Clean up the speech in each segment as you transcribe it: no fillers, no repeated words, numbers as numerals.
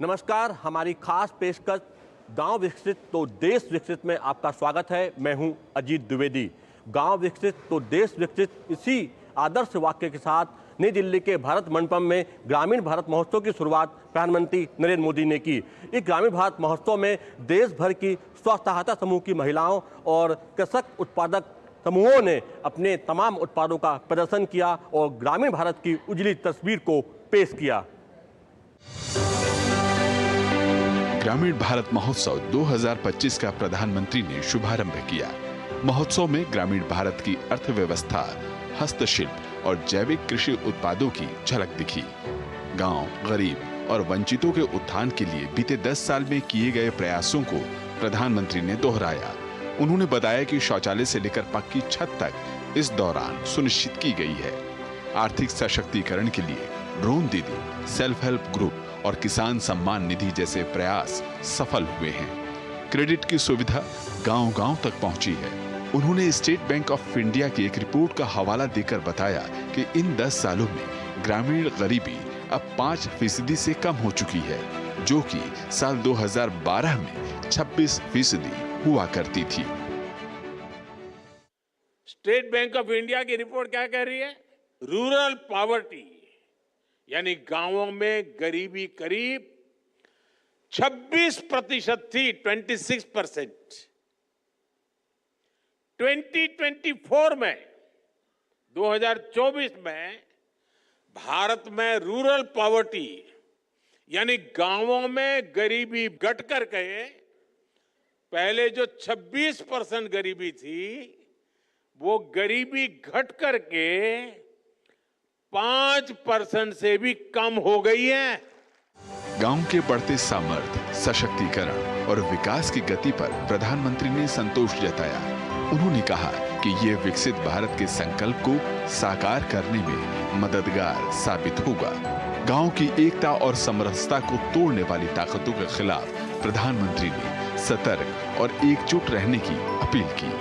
नमस्कार, हमारी खास पेशकश गांव विकसित तो देश विकसित में आपका स्वागत है। मैं हूं अजीत द्विवेदी। गांव विकसित तो देश विकसित, इसी आदर्श वाक्य के साथ नई दिल्ली के भारत मंडपम में ग्रामीण भारत महोत्सव की शुरुआत प्रधानमंत्री नरेंद्र मोदी ने की। इस ग्रामीण भारत महोत्सव में देश भर की स्व सहायता समूह की महिलाओं और कृषक उत्पादक समूहों ने अपने तमाम उत्पादों का प्रदर्शन किया और ग्रामीण भारत की उजली तस्वीर को पेश किया। ग्रामीण भारत महोत्सव 2025 का प्रधानमंत्री ने शुभारंभ किया। महोत्सव में ग्रामीण भारत की अर्थव्यवस्था, हस्तशिल्प और जैविक कृषि उत्पादों की झलक दिखी। गांव, गरीब और वंचितों के उत्थान के लिए बीते 10 साल में किए गए प्रयासों को प्रधानमंत्री ने दोहराया। उन्होंने बताया कि शौचालय से लेकर पक्की छत तक इस दौरान सुनिश्चित की गई है। आर्थिक सशक्तिकरण के लिए ड्रोन दीदी, सेल्फ हेल्प ग्रुप और किसान सम्मान निधि जैसे प्रयास सफल हुए हैं। क्रेडिट की सुविधा गांव-गांव तक पहुंची है। उन्होंने स्टेट बैंक ऑफ इंडिया की एक रिपोर्ट का हवाला देकर बताया कि इन 10 सालों में ग्रामीण गरीबी अब 5% से कम हो चुकी है, जो कि साल 2012 में 26% हुआ करती थी। स्टेट बैंक ऑफ इंडिया की रिपोर्ट क्या कह रही है? रूरल पॉवर्टी यानी गांवों में गरीबी करीब 26% थी, 26%। 2024 में 2024 में भारत में रूरल पॉवर्टी यानी गांवों में गरीबी घट कर के पहले जो 26% गरीबी थी वो गरीबी घट करके 5% से भी कम हो गई है। गांव के बढ़ते सामर्थ्य, सशक्तिकरण और विकास की गति पर प्रधानमंत्री ने संतोष जताया। उन्होंने कहा कि ये विकसित भारत के संकल्प को साकार करने में मददगार साबित होगा। गांव की एकता और समरसता को तोड़ने वाली ताकतों के खिलाफ प्रधानमंत्री ने सतर्क और एकजुट रहने की अपील की।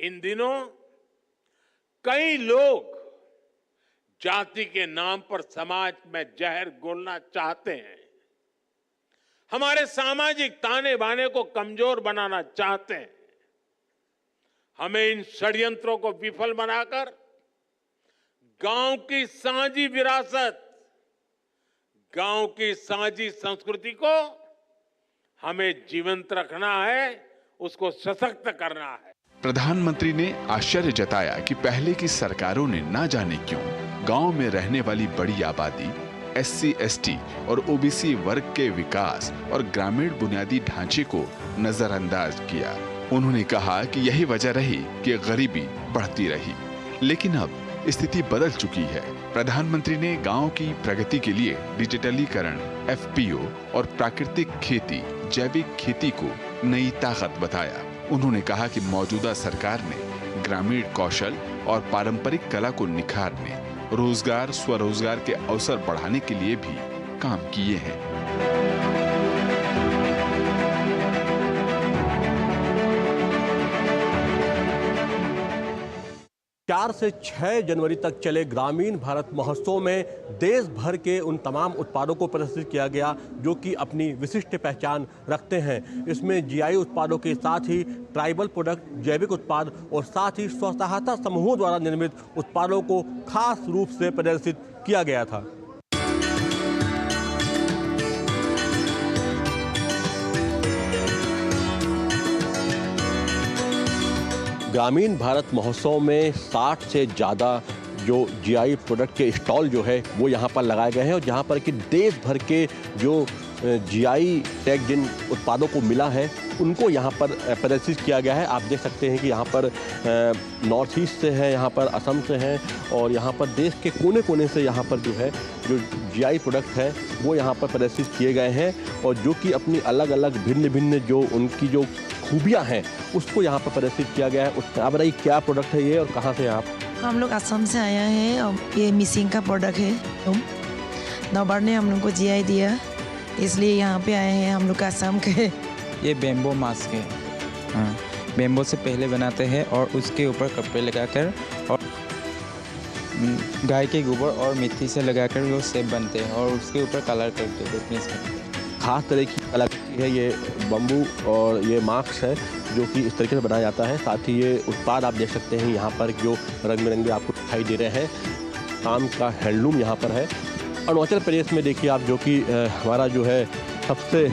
इन दिनों कई लोग जाति के नाम पर समाज में जहर घोलना चाहते हैं, हमारे सामाजिक ताने बाने को कमजोर बनाना चाहते हैं। हमें इन षड्यंत्रों को विफल बनाकर गांव की साझी विरासत, गांव की साझी संस्कृति को हमें जीवंत रखना है, उसको सशक्त करना है। प्रधानमंत्री ने आश्चर्य जताया कि पहले की सरकारों ने ना जाने क्यों गांव में रहने वाली बड़ी आबादी, SC, ST और OBC वर्ग के विकास और ग्रामीण बुनियादी ढांचे को नजरअंदाज किया। उन्होंने कहा कि यही वजह रही कि गरीबी बढ़ती रही, लेकिन अब स्थिति बदल चुकी है। प्रधानमंत्री ने गांव की प्रगति के लिए डिजिटलीकरण, FPO और प्राकृतिक खेती, जैविक खेती को नई ताकत बताया। उन्होंने कहा कि मौजूदा सरकार ने ग्रामीण कौशल और पारंपरिक कला को निखारने, रोजगार, स्वरोजगार के अवसर बढ़ाने के लिए भी काम किए हैं। 4 से 6 जनवरी तक चले ग्रामीण भारत महोत्सव में देश भर के उन तमाम उत्पादों को प्रदर्शित किया गया जो कि अपनी विशिष्ट पहचान रखते हैं। इसमें GI उत्पादों के साथ ही ट्राइबल प्रोडक्ट, जैविक उत्पाद और साथ ही स्व सहायता समूहों द्वारा निर्मित उत्पादों को खास रूप से प्रदर्शित किया गया था। ग्रामीण भारत महोत्सव में 60 से ज़्यादा जो GI प्रोडक्ट के स्टॉल जो है वो यहाँ पर लगाए गए हैं और जहाँ पर कि देश भर के जो GI टैग जिन उत्पादों को मिला है उनको यहाँ पर प्रदर्शित किया गया है। आप देख सकते हैं कि यहाँ पर नॉर्थ ईस्ट से है, यहाँ पर असम से हैं और यहाँ पर देश के कोने कोने से यहाँ पर जो है जो GI प्रोडक्ट है वो यहाँ पर प्रदर्शित किए गए हैं और जो कि अपनी अलग अलग भिन्न भिन्न जो उनकी जो खूबियाँ हैं उसको यहाँ पर प्रदर्शित किया गया है। आप बताइए क्या प्रोडक्ट है ये और कहाँ से आप? हम लोग असम से आया है और ये मिसिंग का प्रोडक्ट है। नौबार ने हम लोग को GI दिया, इसलिए यहाँ पे आए हैं हम लोग असम के। ये बेम्बो मास्क है। हाँ, बेम्बो से पहले बनाते हैं और उसके ऊपर कपड़े लगाकर और गाय के गोबर और मिट्टी से लगाकर वो सेब बनते हैं और उसके ऊपर कलर करते हैं, फिनिश करते हैं। खास तरह की कलाकृति है ये बम्बू और ये मास्क है जो कि इस तरीके से बनाया जाता है। साथ ही ये उत्पाद आप देख सकते हैं यहाँ पर जो रंग बिरंगे आपको दिखाई दे रहे हैं, काम का हैंडलूम यहाँ पर है। अरुणाचल प्रदेश में देखिए आप जो कि हमारा जो है सबसे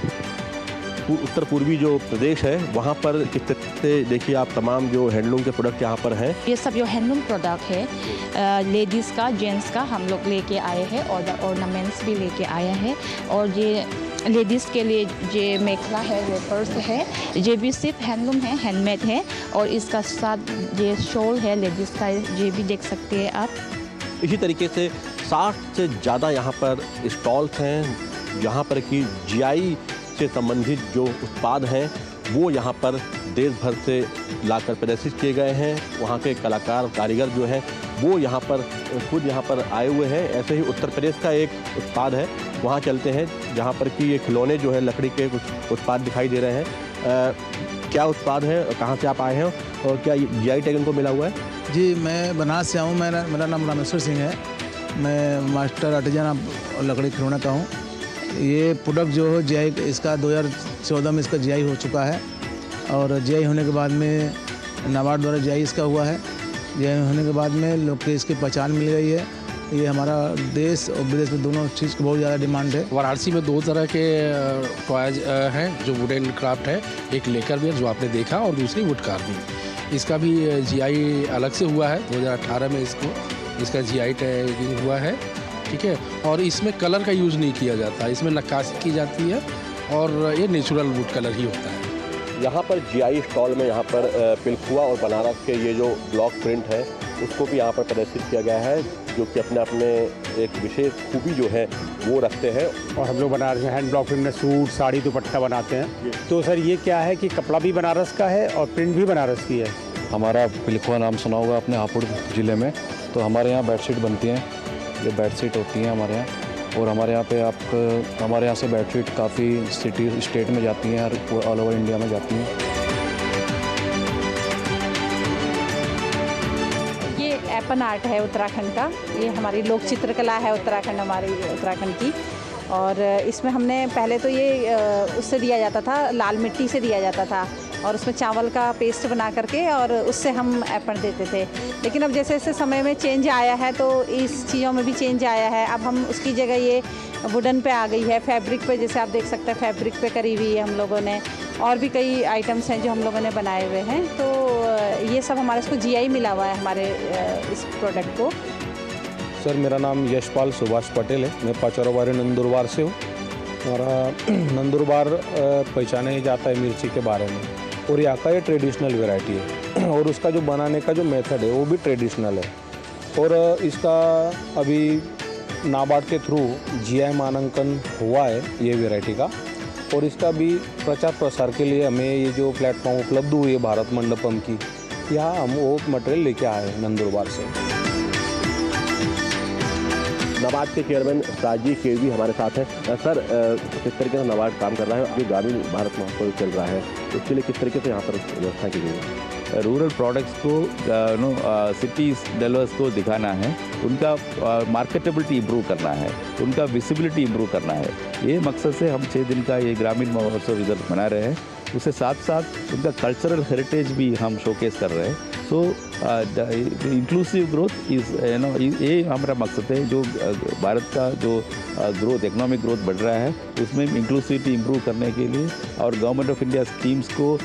उत्तर पूर्वी जो प्रदेश है वहाँ पर किस तरह से देखिए आप तमाम जो हैंडलूम के प्रोडक्ट यहाँ पर हैं। ये सब जो हैंडलूम प्रोडक्ट है लेडीज़ का जेंट्स का हम लोग लेके आए हैं और ऑर्नामेंट्स भी लेके आए हैं। और ये लेडीज़ के लिए ये मेखला है, वो पर्स है, ये भी सिर्फ हैंडलूम है, हैंडमेड है। और इसका साथ ये शॉल है लेडीज़ का, ये भी देख सकते हैं आप। इसी तरीके से 60 से ज़्यादा यहाँ पर स्टॉल्स हैं यहाँ पर कि जीआई से संबंधित जो उत्पाद हैं वो यहाँ पर देश भर से लाकर प्रदर्शित किए गए हैं। वहाँ के कलाकार कारीगर जो हैं वो यहाँ पर खुद यहाँ पर आए हुए हैं। ऐसे ही उत्तर प्रदेश का एक उत्पाद है, वहाँ चलते हैं जहाँ पर कि ये खिलौने जो है लकड़ी के कुछ उत्पाद दिखाई दे रहे हैं। क्या उत्पाद है, कहाँ से आप आए हैं और क्या जीआई टैग इनको मिला हुआ है? जी, मैं बनारस से आऊँ। मेरा नाम रामेश्वर सिंह है। मैं मास्टर आर्टिजन लकड़ी खिलौना का हूँ। ये प्रोडक्ट जो है जीआई, इसका 2014 में इसका जीआई हो चुका है और जीआई होने के बाद में नाबार्ड द्वारा जीआई इसका हुआ है। जीआई होने के बाद में लोग के इसकी पहचान मिल गई है। ये हमारा देश और विदेश में दोनों चीज़ की बहुत ज़्यादा डिमांड है। वाराणसी में 2 तरह के टॉयज हैं जो वुड एंड क्राफ्ट है, एक लेकर भी जो आपने देखा और दूसरी वुड कार्विंग। इसका भी जीआई अलग से हुआ है, 2018 में इसका जीआई टैगिंग हुआ है, ठीक है। और इसमें कलर का यूज़ नहीं किया जाता, इसमें नक्काशी की जाती है और ये नेचुरल वुड कलर ही होता है। यहाँ पर जीआई स्टॉल में यहाँ पर पिलखुआ और बनारस के ये जो ब्लॉक प्रिंट है उसको भी यहाँ पर प्रदर्शित किया गया है, जो कि अपने अपने एक विशेष खूबी जो है वो रखते हैं। और हम लोग बनारस में हैंड ब्लॉक प्रिंट में सूट, साड़ी, दुपट्टा बनाते हैं। तो सर ये क्या है कि कपड़ा भी बनारस का है और प्रिंट भी बनारस की है। हमारा पिलखुआ नाम सुना होगा आपने, हापुड़ ज़िले में। तो हमारे यहाँ बेडशीट बनती हैं, ये बेडशीट होती हैं हमारे यहाँ। और हमारे यहाँ पे हमारे यहाँ से बेडशीट काफ़ी सिटी स्टेट में जाती हैं और ऑल ओवर इंडिया में जाती हैं। ये एपन आर्ट है उत्तराखंड का, ये हमारी लोक चित्रकला है हमारी उत्तराखंड की। और इसमें हमने पहले तो ये उससे दिया जाता था, लाल मिट्टी से दिया जाता था और उसमें चावल का पेस्ट बना करके और उससे हम एपन देते थे। लेकिन अब जैसे जैसे समय में चेंज आया है तो इस चीज़ों में भी चेंज आया है। अब हम उसकी जगह ये वुडन पे आ गई है, फैब्रिक पे, जैसे आप देख सकते हैं फैब्रिक पे करी हुई है हम लोगों ने। और भी कई आइटम्स हैं जो हम लोगों ने बनाए हुए हैं। तो ये सब हमारे इसको जीआई मिला हुआ है हमारे इस प्रोडक्ट को। सर मेरा नाम यशपाल सुभाष पटेल है, मैं पाचौराबाड़ी नंदुरबार से हूँ। हमारा नंदुरबार पहचाना जाता है मिर्ची के बारे में, और यहाँ का ये ट्रेडिशनल वैरायटी है और उसका जो बनाने का जो मेथड है वो भी ट्रेडिशनल है। और इसका अभी नाबार्ड के थ्रू जीआई मानांकन हुआ है ये वैरायटी का। और इसका भी प्रचार प्रसार के लिए हमें ये जो प्लेटफॉर्म उपलब्ध हुई है भारत मंडपम की, यहाँ हम वो मटेरियल लेके आए हैं नंदुरबार से। नाबार्ड के चेयरमैन राजीव केवी हमारे साथ हैं। सर, किस तरीके से नाबार्ड काम कर रहा है? जो ग्रामीण भारत महोत्सव चल रहा है उसके लिए किस तरीके से यहाँ पर व्यवस्था की गई है? रूरल प्रोडक्ट्स को सिटीज़ डेवलपर्स को दिखाना है, उनका मार्केटेबिलिटी इम्प्रूव करना है, उनका विजिबिलिटी इम्प्रूव करना है। ये मकसद से हम 6 दिन का ये ग्रामीण महोत्सव इधर मना रहे हैं। उसके साथ साथ उनका कल्चरल हेरिटेज भी हम शोकेस कर रहे हैं। सो इंक्लूसिव ग्रोथ ये हमारा मकसद है। जो भारत का जो ग्रोथ, इकोनॉमिक ग्रोथ बढ़ रहा है उसमें इंक्लूसिविटी इम्प्रूव करने के लिए और गवर्नमेंट ऑफ इंडिया स्कीम्स को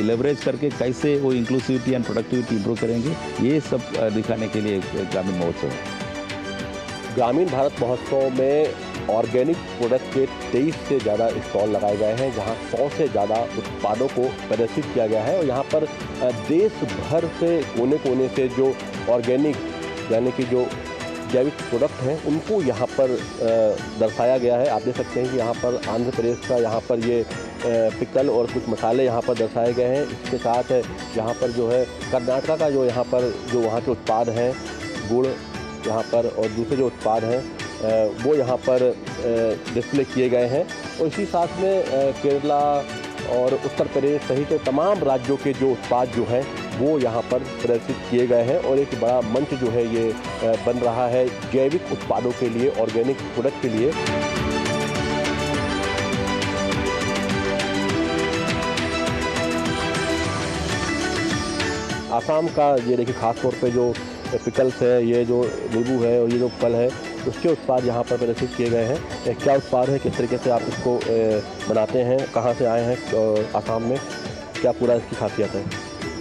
लेवरेज करके कैसे वो इंक्लूसिविटी एंड प्रोडक्टिविटी इम्प्रूव करेंगे, ये सब दिखाने के लिए ग्रामीण महोत्सव है। ग्रामीण भारत महोत्सव में ऑर्गेनिक प्रोडक्ट के 23 से ज़्यादा स्टॉल लगाए गए हैं, जहां 100 से ज़्यादा उत्पादों को प्रदर्शित किया गया है। और यहाँ पर देश भर से कोने कोने से जो ऑर्गेनिक यानी कि जो जैविक प्रोडक्ट हैं उनको यहाँ पर दर्शाया गया है। आप देख सकते हैं कि यहाँ पर आंध्र प्रदेश का यहाँ पर ये पिकल और कुछ मसाले यहाँ पर दर्शाए गए हैं। इसके साथ यहाँ पर जो है कर्नाटका का जो यहाँ पर जो वहाँ के उत्पाद हैं, गुड़ यहाँ पर, और दूसरे जो उत्पाद हैं वो यहाँ पर डिस्प्ले किए गए हैं। और इसी साथ में केरला और उत्तर प्रदेश सहित तमाम राज्यों के जो उत्पाद जो हैं वो यहाँ पर प्रदर्शित किए गए हैं और एक बड़ा मंच जो है ये बन रहा है जैविक उत्पादों के लिए, ऑर्गेनिक प्रोडक्ट के लिए। आसाम का ये देखिए खास तौर पे जो पिकल्स है, ये जो नींबू है और ये जो फल है, उसके उत्पाद यहाँ पर प्रदर्शित किए गए हैं। क्या उत्पाद है, किस तरीके से आप इसको बनाते हैं, कहाँ से आए हैं आसाम में, क्या पूरा इसकी खासियत है?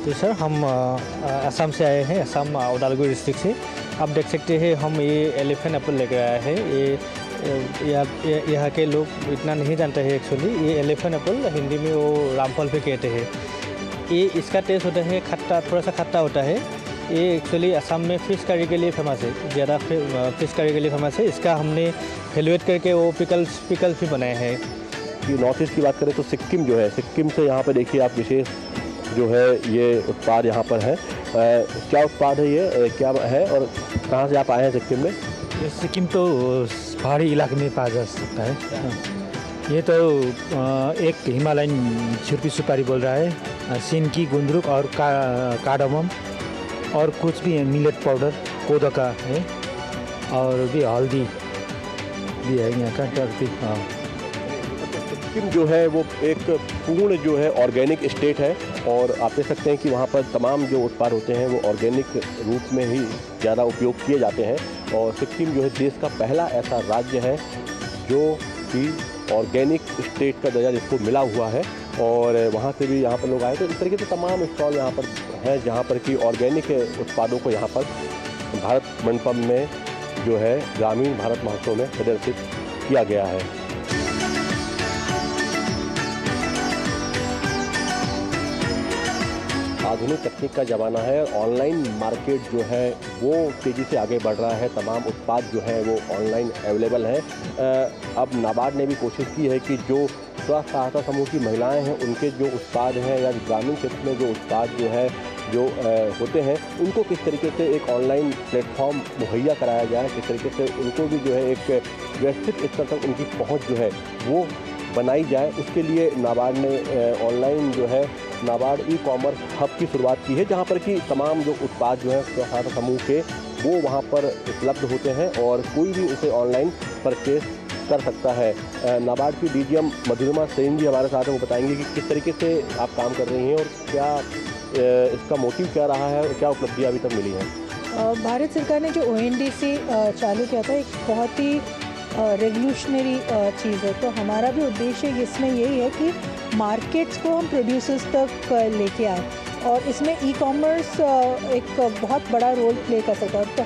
तो सर हम असम से आए हैं, असम उदालगुरी डिस्ट्रिक्ट से। आप देख सकते हैं हम ये एलिफेंट एप्पल लेकर आए हैं। ये यहाँ के लोग इतना नहीं जानते हैं एक्चुअली। ये एलिफेंट एप्पल हिंदी में वो रामफल भी कहते हैं। ये इसका टेस्ट होता है खट्टा, थोड़ा सा खट्टा होता है। ये एक्चुअली असम में फ़िश करी के लिए फेमस है, ज़्यादा फ़िश करी के लिए फेमस है। इसका हमने फेलुएट करके वो पिकल्स भी बनाए हैं। ये नॉर्थ ईस्ट की बात करें तो सिक्किम जो है, सिक्किम से यहाँ पर देखिए आप विशेष जो है ये उत्पाद यहाँ पर है। क्या उत्पाद है ये, क्या है और कहाँ से आप आए हैं सिक्किम में? ये सिक्किम तो पहाड़ी इलाके में पाया जा सकता है। ये तो एक हिमालयन छुरपी सुपारी बोल रहा है, सिनकी, गुंदरुक और कार्डामम और कुछ भी मिलेट पाउडर कोदो का है और भी हल्दी भी है यहाँ का टर्की। हाँ, सिक्किम जो है वो एक पूर्ण जो है ऑर्गेनिक स्टेट है और आप देख सकते हैं कि वहाँ पर तमाम जो उत्पाद होते हैं वो ऑर्गेनिक रूप में ही ज़्यादा उपयोग किए जाते हैं। और सिक्किम जो है देश का पहला ऐसा राज्य है जो कि ऑर्गेनिक स्टेट का दर्जा जिसको मिला हुआ है और वहाँ से भी यहाँ पर लोग आए। तो इस तरीके से तमाम स्टॉल यहाँ पर हैं जहाँ पर कि ऑर्गेनिक उत्पादों को यहाँ पर भारत मंडपम में जो है ग्रामीण भारत महोत्सव में प्रदर्शित किया गया है। आधुनिक तकनीक का ज़माना है, ऑनलाइन मार्केट जो है वो तेज़ी से आगे बढ़ रहा है, तमाम उत्पाद जो है वो ऑनलाइन अवेलेबल हैं। अब नाबार्ड ने भी कोशिश की है कि जो स्वयं सहायता समूह की महिलाएं हैं उनके जो उत्पाद हैं या ग्रामीण क्षेत्र में जो उत्पाद जो है जो होते हैं उनको किस तरीके से एक ऑनलाइन प्लेटफॉर्म मुहैया कराया जाए, किस तरीके से उनको भी जो है एक वैश्विक स्तर तक उनकी पहुँच जो है वो बनाई जाए। उसके लिए नाबार्ड ने ऑनलाइन जो है नाबार्ड ई-कॉमर्स हब की शुरुआत की है जहां पर कि तमाम जो उत्पाद जो है स्वसहायता समूह के वो वहां पर उपलब्ध होते हैं और कोई भी उसे ऑनलाइन परचेस कर सकता है। नाबार्ड की डीजीएम मधुरिमा सेन जी हमारे साथ हैं, वो बताएंगे कि किस तरीके से आप काम कर रही हैं और क्या इसका मोटिव क्या रहा है और क्या उपलब्धियाँ अभी तक मिली हैं। भारत सरकार ने जो ONDC चालू किया था एक बहुत ही रेवोल्यूशनरी चीज़ है। तो हमारा भी उद्देश्य इसमें यही है कि मार्केट्स को हम प्रोड्यूसर्स तक लेके आए और इसमें ई-कॉमर्स एक बहुत बड़ा रोल प्ले कर सकता है। तो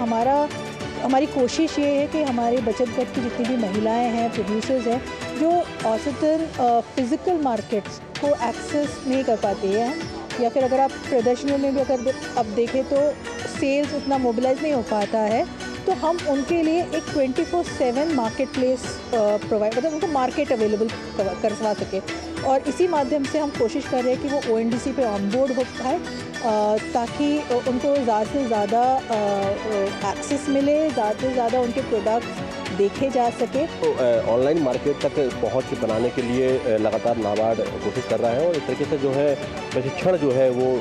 हमारी कोशिश ये है कि हमारे बचत गट की जितनी भी महिलाएं हैं, प्रोड्यूसर्स हैं, जो औसतन फ़िज़िकल मार्केट्स को एक्सेस नहीं कर पाती हैं या फिर अगर आप प्रदर्शनियों में भी अगर अब देखें तो सेल्स उतना मोबिलाइज नहीं हो पाता है, तो हम उनके लिए एक 24/7 मार्केट प्लेस प्रोवाइड मतलब उनको मार्केट अवेलेबल करवा सके। और इसी माध्यम से हम कोशिश कर रहे हैं कि वो ONDC पे ऑन बोर्ड हो पाए ताकि उनको ज़्यादा से ज़्यादा एक्सेस मिले, ज़्यादा से ज़्यादा उनके प्रोडक्ट्स देखे जा सके। तो ऑनलाइन मार्केट तक पहुंच बनाने के लिए लगातार नाबार्ड कोशिश कर रहा है और इस तरीके से जो है प्रशिक्षण जो है वो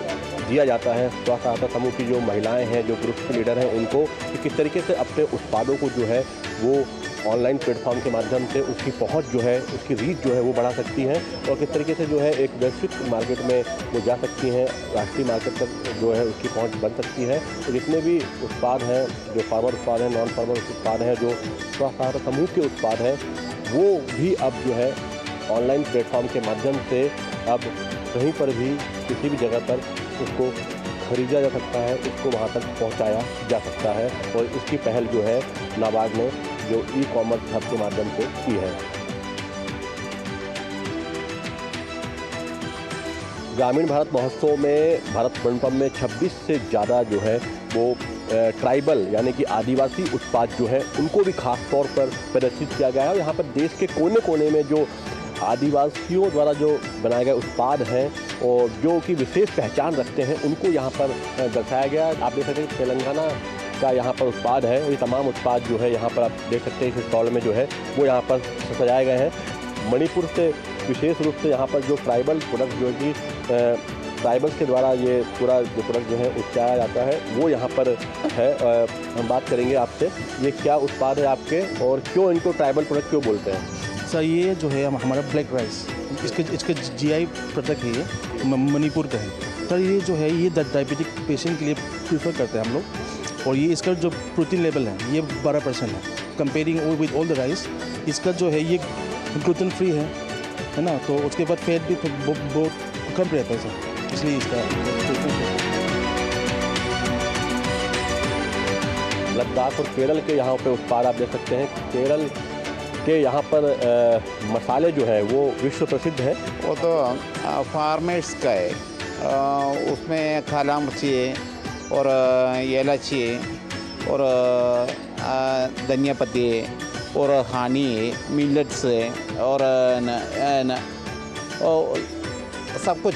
दिया जाता है स्वसहायता समूह की जो महिलाएं हैं, जो ग्रुप के लीडर हैं, उनको कि किस तरीके से अपने उत्पादों को जो है वो ऑनलाइन प्लेटफॉर्म के माध्यम से उसकी पहुंच जो है, उसकी रीच जो है वो बढ़ा सकती हैं और किस तरीके से जो है एक वैश्विक मार्केट में वो जा सकती हैं, राष्ट्रीय मार्केट तक जो है उसकी पहुंच बन सकती है। तो जितने भी उत्पाद हैं, जो फार्मर उत्पाद हैं, नॉन फार्मर उत्पाद हैं, जो स्वसहायता समूह के उत्पाद हैं, वो भी अब जो है ऑनलाइन प्लेटफॉर्म के माध्यम से अब कहीं पर भी किसी भी जगह पर उसको खरीदा जा सकता है, उसको वहाँ तक पहुँचाया जा सकता है और इसकी पहल जो है नाबार्ड ने जो ई-कॉमर्स हब के माध्यम से की है। ग्रामीण भारत महोत्सव में भारत मंडपम में 26 से ज़्यादा जो है वो ट्राइबल यानी कि आदिवासी उत्पाद जो है उनको भी खास तौर पर प्रदर्शित किया गया है और यहाँ पर देश के कोने कोने में जो आदिवासियों द्वारा जो बनाए गए उत्पाद हैं और जो कि विशेष पहचान रखते हैं उनको यहाँ पर दर्शाया गया। आप देख सकते हैं तेलंगाना का यहाँ पर उत्पाद है और ये तमाम उत्पाद जो है यहाँ पर आप देख सकते हैं इस स्टॉल में जो है वो यहाँ पर सजाए गए हैं। मणिपुर से विशेष रूप से यहाँ पर जो ट्राइबल प्रोडक्ट जो है कि ट्राइबल्स के द्वारा ये पूरा जो प्रोडक्ट जो है उपचाया जाता है वो यहाँ पर है। हम बात करेंगे आपसे, ये क्या उत्पाद है आपके और क्यों इनको ट्राइबल प्रोडक्ट क्यों बोलते हैं? सर ये जो है हमारा ब्लैक राइस, इसका GI प्रोडक्ट है, ये मणिपुर का है। सर ये जो है ये डायबिटिक पेशेंट के लिए प्रीफर करते हैं हम लोग, और ये इसका जो प्रोटीन लेवल है ये 12% है comparing with all the rice. इसका जो है ये ग्लूटेन फ्री है ना, तो उसके बाद फैट भी बहुत कम रहता है सर, इसलिए इसका। लद्दाख और केरल के यहाँ पे उत्पाद आप देख सकते हैं। केरल के यहाँ पर मसाले जो है वो विश्व प्रसिद्ध है। वो तो फार्मर्स का है, उसमें काला मिर्ची और इलायची और धनिया पत्ती और हनी, मिलेट्स और सब कुछ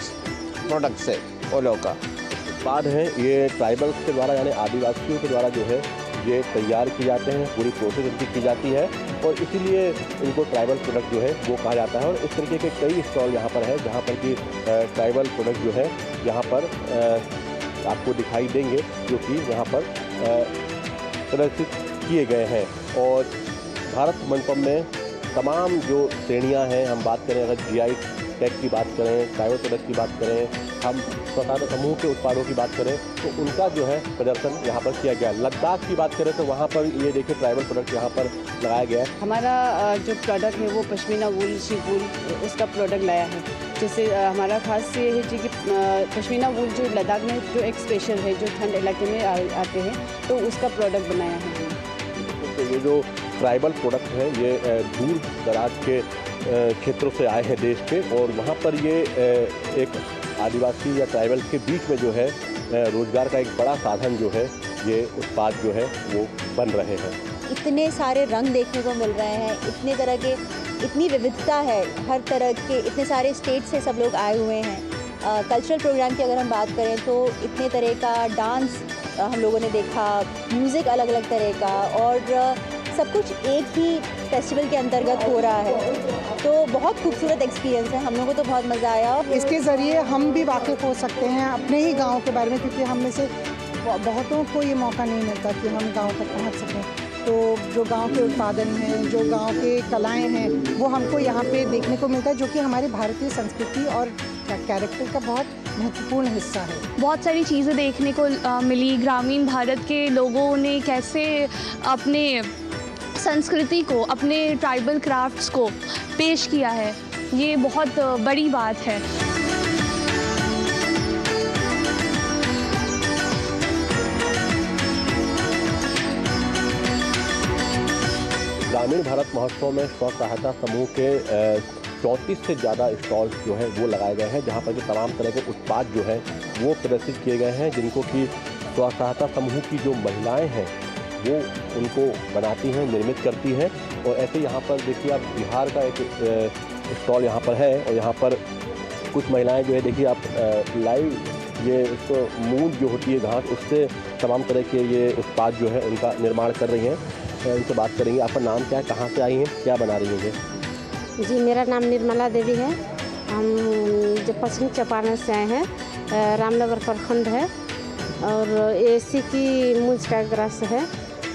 प्रोडक्ट्स है वो लोग का उत्पाद है। ये ट्राइबल्स के द्वारा यानी आदिवासियों के द्वारा जो है ये तैयार किए जाते हैं, पूरी प्रोसेस इनकी की जाती है और इसीलिए इनको ट्राइबल प्रोडक्ट जो है वो कहा जाता है। और इस तरीके के कई स्टॉल यहाँ पर है जहाँ पर कि ट्राइबल प्रोडक्ट जो है यहाँ पर आपको दिखाई देंगे, जो कि यहाँ पर प्रदर्शित किए गए हैं। और भारत मंडपम में तमाम जो श्रेणियाँ हैं, हम बात करें अगर GI टैग की बात करें, ट्राइबल प्रोडक्ट की बात करें, हम स्वतंत्र समूह के उत्पादों की बात करें तो उनका जो है प्रदर्शन यहाँ पर किया गया। लद्दाख की बात करें तो वहाँ पर ये देखिए ट्राइबल प्रोडक्ट यहाँ पर लगाया गया है। हमारा जो प्रोडक्ट है वो पश्मीना वूल, शीप वूल, उसका प्रोडक्ट लाया है, जिससे हमारा खास ये है कि पश्मीना वूल जो लद्दाख में जो एक स्पेशल है, जो ठंड इलाके में आते हैं, तो उसका प्रोडक्ट बनाया है। तो ये जो ट्राइबल प्रोडक्ट है ये दूर दराज के क्षेत्रों से आए हैं देश के, और वहाँ पर ये एक आदिवासी या ट्राइबल के बीच में जो है रोजगार का एक बड़ा साधन जो है ये उत्पाद जो है वो बन रहे हैं। इतने सारे रंग देखने को मिल रहे हैं, इतने तरह के, इतनी विविधता है, हर तरह के, इतने सारे स्टेट से सब लोग आए हुए हैं। कल्चरल प्रोग्राम की अगर हम बात करें तो इतने तरह का डांस हम लोगों ने देखा, म्यूज़िक अलग अलग तरह का, और सब कुछ एक ही फेस्टिवल के अंतर्गत हो रहा है। तो बहुत खूबसूरत एक्सपीरियंस है, हम लोगों को तो बहुत मज़ा आया। इसके ज़रिए हम भी वाकिफ़ हो सकते हैं अपने ही गांव के बारे में, क्योंकि हम में से बहुतों को ये मौका नहीं मिलता कि हम गांव तक पहुंच सकें। तो जो गांव के उत्पादन हैं, जो गांव के कलाएं हैं, वो हमको यहाँ पे देखने को मिलता है, जो कि हमारे भारतीय संस्कृति और कैरेक्टर का बहुत महत्वपूर्ण हिस्सा है। बहुत सारी चीज़ें देखने को मिली। ग्रामीण भारत के लोगों ने कैसे अपने संस्कृति को, अपने ट्राइबल क्राफ्ट्स को पेश किया है, ये बहुत बड़ी बात है। ग्रामीण भारत महोत्सव में स्व सहायता समूह के 34 से ज़्यादा स्टॉल्स जो है वो लगाए गए हैं, जहाँ पर कि तमाम तरह के उत्पाद जो है वो प्रदर्शित किए गए हैं, जिनको कि स्व सहायता समूह की जो महिलाएं हैं वो उनको बनाती हैं, निर्मित करती हैं। और ऐसे यहाँ पर देखिए आप बिहार का एक स्टॉल यहाँ पर है, और यहाँ पर कुछ महिलाएं जो है देखिए आप लाइव ये इसको मूंग जो होती है घास, उससे तमाम तरह के ये उत्पाद जो है उनका निर्माण कर रही हैं। उनसे बात करेंगे। आपका नाम क्या है, कहाँ से आई हैं, क्या बना रही हैं ये? जी, मेरा नाम निर्मला देवी है। हम जो पश्चिम चंपारण से आए हैं, रामनगर प्रखंड है, और एसी की मूंज का ग्रास है,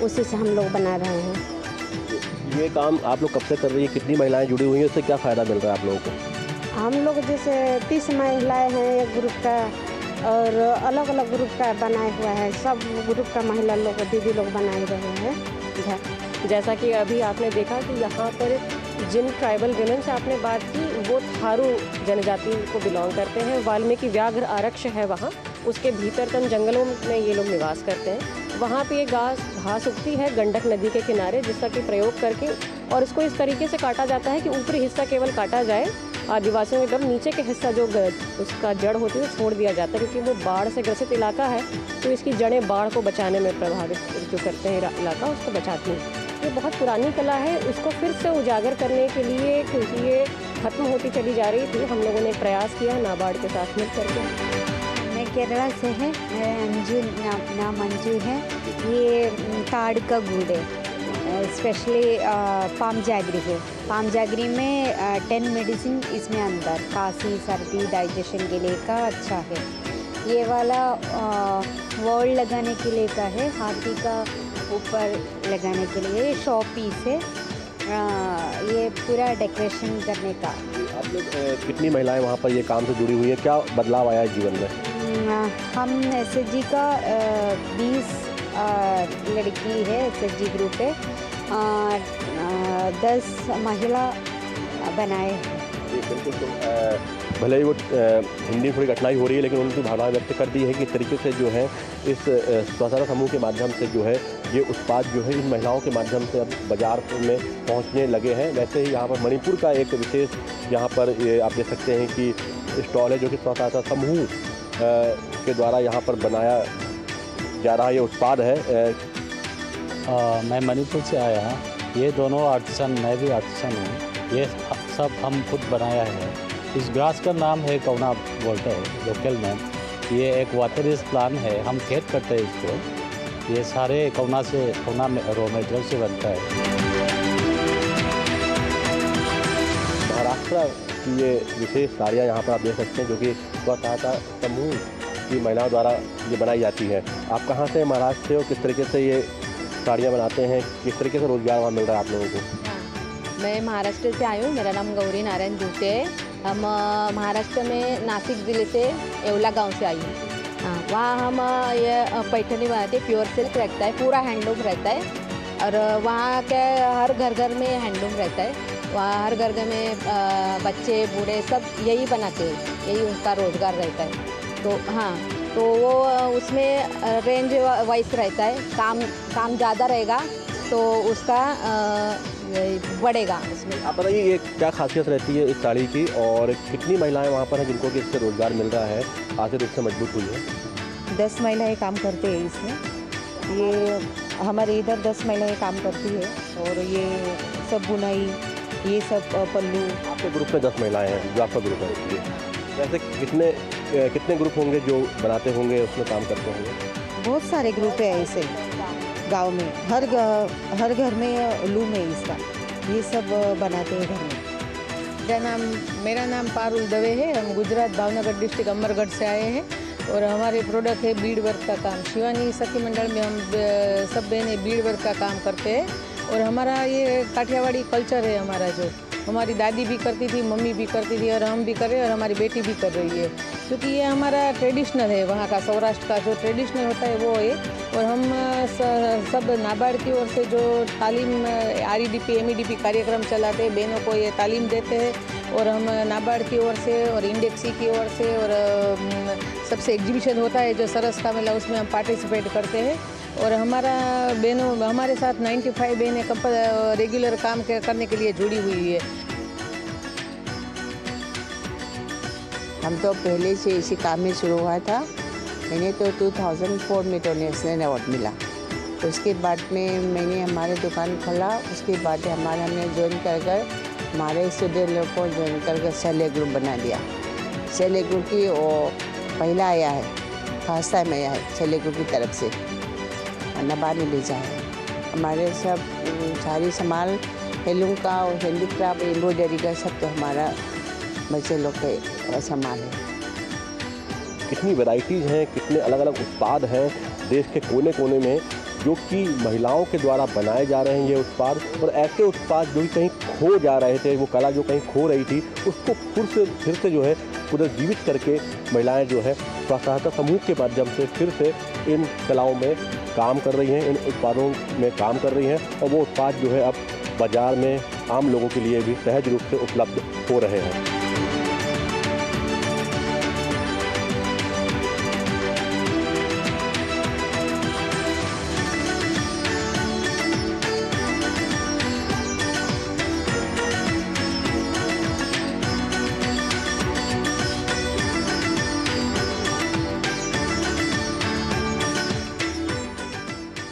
उसी से हम लोग बना रहे हैं। ये काम आप लोग कब से कर रही हैं, कितनी महिलाएं जुड़ी हुई हैं, उससे क्या फ़ायदा मिल रहा है आप लोगों को? हम लोग जैसे 30 महिलाएं हैं एक ग्रुप का, और अलग अलग ग्रुप का बनाया हुआ है, सब ग्रुप का महिला लोग, दीदी लोग बना रहे हैं। जैसा कि अभी आपने देखा कि यहाँ पर जिन ट्राइबल विमेन से आपने बात की, वो थारू जनजाति को बिलोंग करते हैं। वाल्मीकि व्याघ्र आरक्ष है वहाँ, उसके भीतर तन जंगलों में ये लोग निवास करते हैं। वहाँ पे घास उगती है गंडक नदी के किनारे, जिसका कि प्रयोग करके और इसको इस तरीके से काटा जाता है कि ऊपरी हिस्सा केवल काटा जाए, आदिवासियों की तरफ नीचे के हिस्सा जो उसका जड़ होती है छोड़ दिया जाता है, क्योंकि वो बाढ़ से ग्रसित इलाका है, तो इसकी जड़ें बाढ़ को बचाने में प्रभावित जो करते हैं इलाका, उसको बचाती हैं। ये बहुत पुरानी कला है, उसको फिर से उजागर करने के लिए, क्योंकि ये ख़त्म होती चली जा रही थी, हम लोगों ने प्रयास किया नाबार्ड के साथ मिल करके। मैं केरला से है, अंजू नाम अंजू है। ये ताड़ का गुड़ है, स्पेशली पाम जैगरी है। पाम जैगरी में 10 मेडिसिन इसमें अंदर, खांसी सर्दी डाइजेशन के लिए का अच्छा है। ये वाला वॉल लगाने के लिए का है, हाथी का ऊपर लगाने के लिए शॉ पीस है। ये पूरा डेकोरेशन करने का। आप लोग कितनी महिलाएं वहाँ पर ये काम से जुड़ी हुई है, क्या बदलाव आया है जीवन में? हम SHG का 20 लड़की है, SHG ग्रुप है, 10 महिला बनाए हैं। बिल्कुल, तो भले ही वो हिंदी में थोड़ी कठिनाई हो रही है, लेकिन उनकी भावना व्यक्त कर दी है कि तरीके से जो है इस स्वसहायता समूह के माध्यम से जो है ये उत्पाद जो है इन महिलाओं के माध्यम से अब बाजार में पहुंचने लगे हैं। वैसे ही यहाँ पर मणिपुर का एक विशेष यहाँ पर ये आप देख सकते हैं कि स्टॉल है जो कि स्वसहायता समूह के द्वारा यहाँ पर बनाया जा रहा ये उत्पाद है। मैं मणिपुर से आया हूँ। ये दोनों आर्टिसन, मैं भी आर्टिसन हूँ। ये सब हम खुद बनाया है। इस ग्रास का नाम है कौना बोलते हैं लोकल में। ये एक वाटरिस प्लांट है, हम खेत करते हैं इसको। ये सारे कौना में रॉ मटेरियल से बनता है। महाराष्ट्र की ये विशेष साड़ियाँ यहाँ पर आप देख सकते हैं जो कि स्वसहायता समूह की महिलाओं द्वारा ये बनाई जाती है। आप कहाँ से महाराष्ट्र से हो, किस तरीके से ये साड़ियाँ बनाते हैं, किस तरीके से रोजगार वहाँ मिल रहा है आप लोगों को? मैं महाराष्ट्र से आई हूँ। मेरा नाम गौरी नारायण जूते है। हम महाराष्ट्र में नासिक ज़िले से येवला गांव से आई हूँ। हाँ, वहाँ हम ये पैठनी बनाते, प्योर सिल्क रहता है, पूरा हैंडलूम रहता है। और वहाँ के हर घर में हैंडलूम रहता है। वहाँ हर घर में बच्चे बूढ़े सब यही बनाते हैं, यही उनका रोज़गार रहता है। तो हाँ, तो वो उसमें रेंज वाइज रहता है। काम ज़्यादा रहेगा तो उसका बढ़ेगा उसमें। आप बताइए ये क्या खासियत रहती है इस साड़ी की, और कितनी महिलाएं वहाँ पर हैं जिनको कि इससे रोजगार मिल रहा है, आर्थिक रूप से मजबूत हुई है? 10 महिलाएं काम करते हैं इसमें। ये हमारे इधर 10 महिलाएं काम करती है। और ये सब बुनाई, ये सब पल्लू। आपके ग्रुप में 10 महिलाएं हैं जो आपका ग्रुप है। वैसे कितने ग्रुप होंगे जो बनाते होंगे, उसमें काम करते होंगे? बहुत सारे ग्रुप है ऐसे गांव में। हर घर में लूम है इसका, ये सब बनाते हैं घर में। मेरा नाम पारुल दवे है। हम गुजरात भावनगर डिस्ट्रिक्ट अमरगढ़ से आए हैं और हमारे प्रोडक्ट है बीड वर्क का काम। शिवानी सखी मंडल में हम सब बहनें बीड वर्क का काम करते हैं। और हमारा ये काठियावाड़ी कल्चर है हमारा, जो हमारी दादी भी करती थी, मम्मी भी करती थी और हम भी कर रहे हैं और हमारी बेटी भी कर रही है, क्योंकि ये हमारा ट्रेडिशनल है। वहाँ का सौराष्ट्र का जो ट्रेडिशनल होता है वो है। और हम सब नाबार्ड की ओर से जो तालीम REDP MEDP कार्यक्रम चलाते हैं, बहनों को ये तालीम देते हैं। और हम नाबार्ड की ओर से और इंडेक्सी की ओर से और सबसे एग्जीबिशन होता है जो सरस का मेला, उसमें हम पार्टिसिपेट करते हैं। और हमारा बहनों हमारे साथ 95 बहनें रेगुलर काम करने के लिए जुड़ी हुई है। हम तो पहले से इसी काम में शुरू हुआ था। मैंने तो 2004 में तो नेशनल अवार्ड मिला। उसके बाद में मैंने हमारे दुकान खोला। उसके बाद हमने ज्वाइन कर हमारे स्टूडेंट लोग को ज्वाइन कर सेल्फ हेल्प ग्रुप बना दिया। सेल्फ हेल्प ग्रुप की वो पहला आया है, फर्स्ट टाइम आया है सेल्फ हेल्प ग्रुप की तरफ से। नाबार्ड ने भेजा है। हमारे सब सारी सामान हेलूम का और हैंडीक्राफ्ट एम्ब्रॉयडरी का सब तो हमारा बच्चे लोग का सामान है। कितनी वैरायटीज़ हैं, कितने अलग अलग उत्पाद हैं देश के कोने कोने में जो कि महिलाओं के द्वारा बनाए जा रहे हैं ये उत्पाद। और ऐसे उत्पाद जो कि कहीं खो जा रहे थे, वो कला जो कहीं खो रही थी, उसको फिर से जो है पुनर्जीवित करके महिलाएं जो है स्वसहायता समूह के माध्यम से फिर से इन कलाओं में काम कर रही हैं, इन उत्पादों में काम कर रही हैं। और वो उत्पाद जो है अब बाज़ार में आम लोगों के लिए भी सहज रूप से उपलब्ध हो रहे हैं।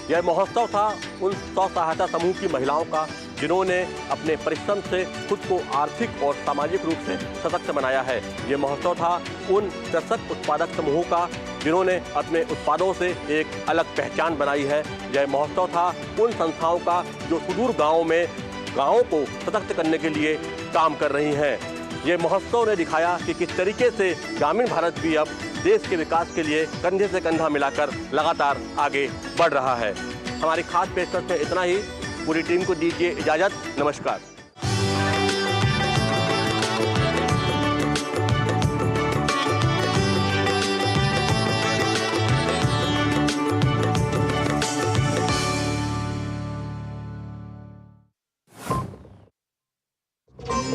यह महोत्सव था उन स्वसहायता समूह की महिलाओं का जिन्होंने अपने परिश्रम से खुद को आर्थिक और सामाजिक रूप से सशक्त बनाया है। ये महोत्सव था उन कृषक उत्पादक समूहों का जिन्होंने अपने उत्पादों से एक अलग पहचान बनाई है। यह महोत्सव था उन संस्थाओं का जो सुदूर गाँवों में गाँवों को सशक्त करने के लिए काम कर रही हैं। ये महोत्सव ने दिखाया कि किस तरीके से ग्रामीण भारत भी अब देश के विकास के लिए कंधे से कंधा मिलाकर लगातार आगे बढ़ रहा है। हमारी खास पेशकश में इतना ही। पूरी टीम को दीजिए इजाज़त। नमस्कार।